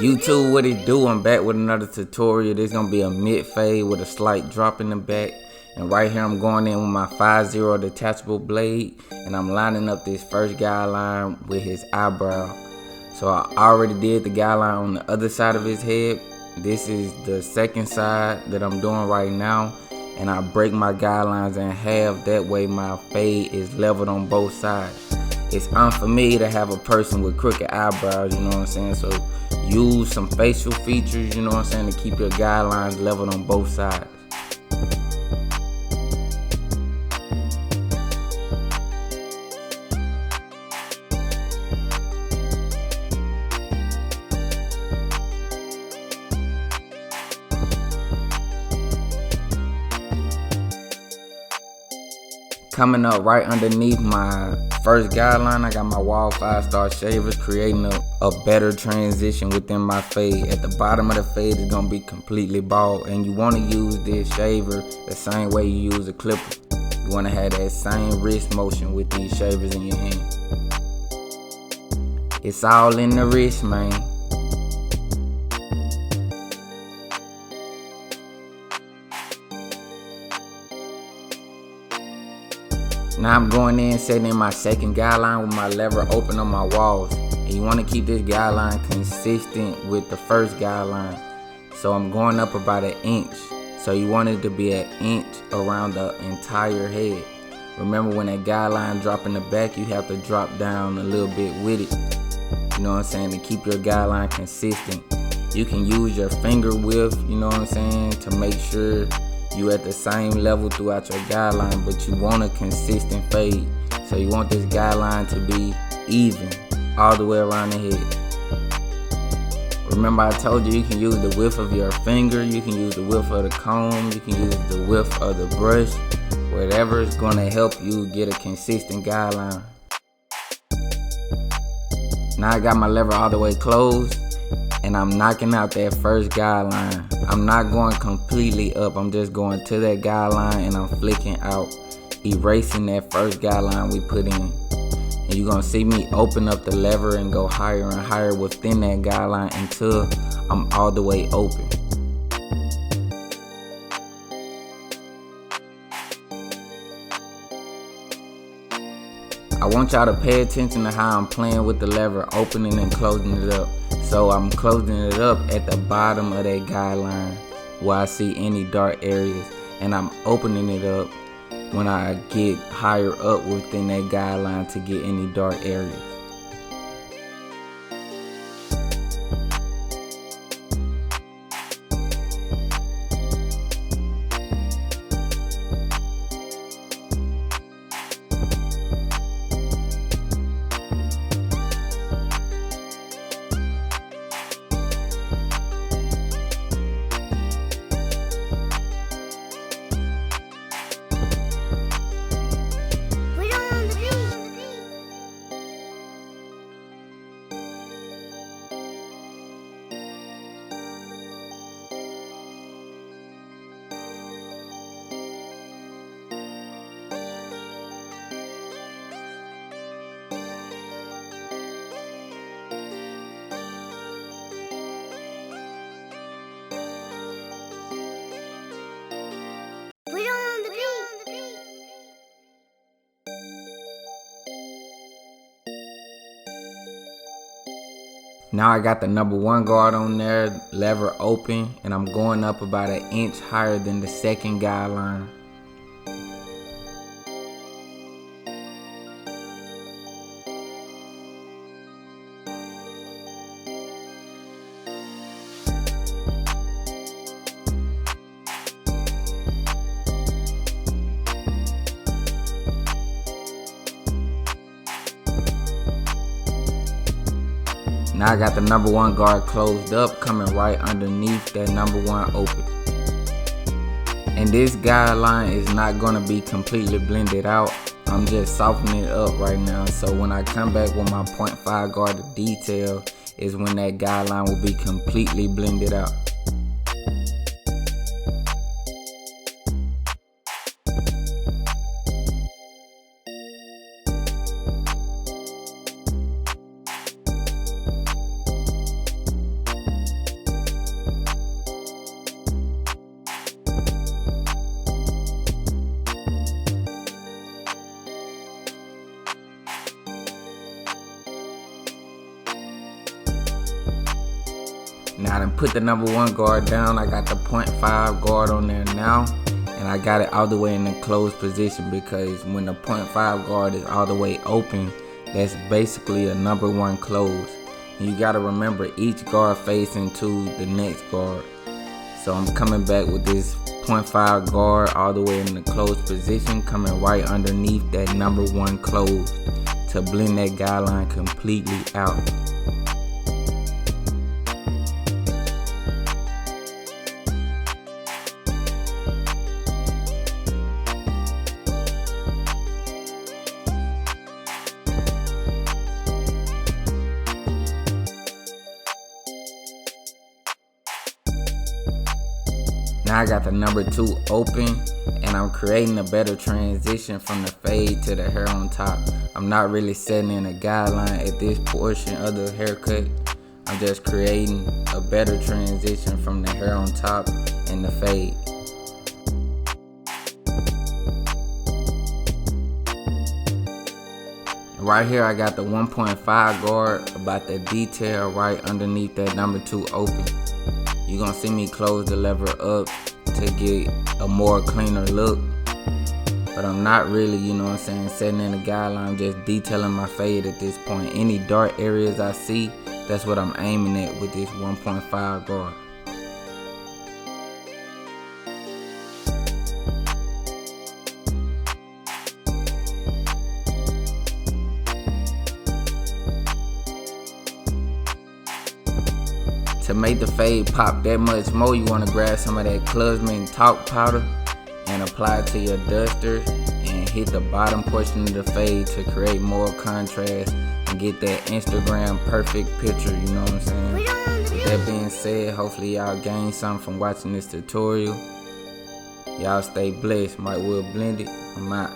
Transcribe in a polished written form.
YouTube, what it do? I'm back with another tutorial. This gonna be a mid fade with a slight drop in the back. And right here I'm going in with my 5-0 detachable blade, and I'm lining up this first guideline with his eyebrow. So I already did the guideline on the other side of his head. This is the second side that I'm doing right now, and I break my guidelines in half. That way my fade is leveled on both sides. It's unfamiliar to have a person with crooked eyebrows, you know what I'm saying? So use some facial features, you know what I'm saying, to keep your guidelines leveled on both sides. Coming up right underneath my first guideline, I got my wall 5-star shavers, creating a better transition within my fade. At the bottom of the fade is gonna be completely bald, and you wanna use this shaver the same way you use a clipper. You wanna have that same wrist motion with these shavers in your hand. It's all in the wrist, man. Now I'm going in setting in my second guideline with my lever open on my walls. And you want to keep this guideline consistent with the first guideline. So I'm going up about 1 inch. So you want it to be 1 inch around the entire head. Remember, when that guideline drop in the back, you have to drop down a little bit with it. You know what I'm saying? To keep your guideline consistent. You can use your finger width, you know what I'm saying, to make sure you at the same level throughout your guideline, but you want a consistent fade. So you want this guideline to be even all the way around the head. Remember, I told you can use the width of your finger, you can use the width of the comb, you can use the width of the brush, whatever is gonna help you get a consistent guideline. Now I got my lever all the way closed, and I'm knocking out that first guideline. I'm not going completely up, I'm just going to that guideline and I'm flicking out, erasing that first guideline we put in. And you're gonna see me open up the lever and go higher and higher within that guideline until I'm all the way open. I want y'all to pay attention to how I'm playing with the lever, opening and closing it up. So I'm closing it up at the bottom of that guideline where I see any dark areas, and I'm opening it up when I get higher up within that guideline to get any dark areas. Now I got the number 1 guard on there, lever open, and I'm going up about 1 inch higher than the second guideline. Now I got the number 1 guard closed up, coming right underneath that number 1 open. And this guideline is not gonna be completely blended out. I'm just softening it up right now. So when I come back with my 0.5 guard to detail is when that guideline will be completely blended out. Now I done put the number 1 guard down. I got the 0.5 guard on there now. And I got it all the way in the closed position, because when the 0.5 guard is all the way open, that's basically a number 1 close. And you gotta remember, each guard face into the next guard. So I'm coming back with this 0.5 guard all the way in the closed position, coming right underneath that number 1 close to blend that guideline completely out. Now I got the number 2 open, and I'm creating a better transition from the fade to the hair on top. I'm not really setting in a guideline at this portion of the haircut. I'm just creating a better transition from the hair on top and the fade. Right here I got the 1.5 guard about the detail right underneath that number 2 open. You're gonna see me close the lever up to get a more cleaner look. But I'm not really, you know what I'm saying, setting in a guideline. I'm just detailing my fade at this point. Any dark areas I see, that's what I'm aiming at with this 1.5 guard. To make the fade pop that much more, you want to grab some of that Clubman Talc powder and apply it to your duster and hit the bottom portion of the fade to create more contrast and get that Instagram perfect picture, you know what I'm saying? With that being said, hopefully y'all gain something from watching this tutorial. Y'all stay blessed. MikeWillBlendIt. I'm out.